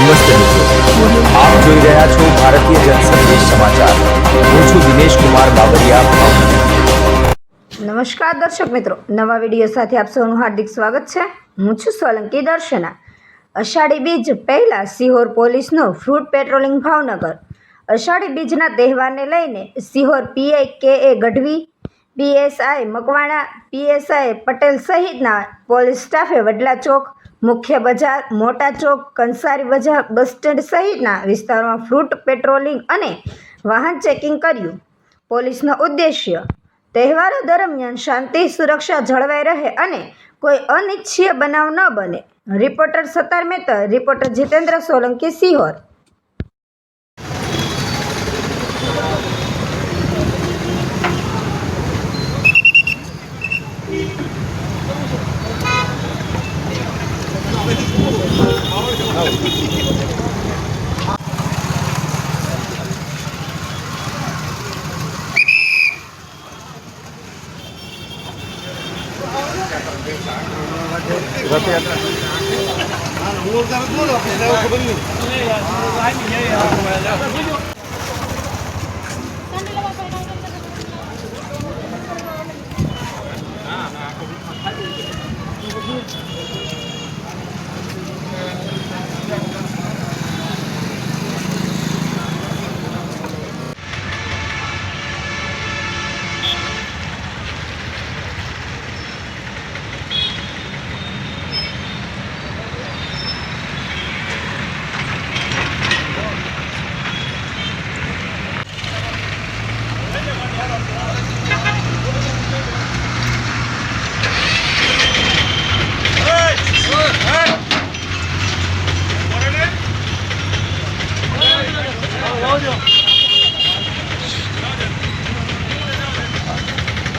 નમસ્તે મિત્રો, આપ જોઈ રહ્યા છો ભારતીય જનસંદેશ સમાચાર। હું છું દિનેશ કુમાર બાબરિયા, ભાવનગર। નમસ્કાર દર્શક મિત્રો, નવા વિડીયો સાથે આપ સૌનું હાર્દિક સ્વાગત છે। હું છું સોલંકી દર્શના। અષાઢી બીજ પહેલા સિહોર પોલીસનો ફ્રૂટ પેટ્રોલિંગ ભાવનગર। અષાઢી બીજના તહેવારને લઈને Sihor PI K A. Gadhvi, PSI Makwana, PSI Patel સહિતના પોલીસ સ્ટાફે વડલા ચોક, મુખ્ય બજાર, મોટા ચોક, કંસારી બજાર, બસ સ્ટેન્ડ સહિતના વિસ્તારોમાં ફ્રૂટ પેટ્રોલિંગ અને વાહન ચેકિંગ કર્યું। પોલીસનો ઉદ્દેશ્ય તહેવારો દરમિયાન શાંતિ સુરક્ષા જળવાઈ રહે અને કોઈ અનિચ્છનીય બનાવ ન બને। Reporter Sattar Metar, reporter Jitendra Solanki, Sihor.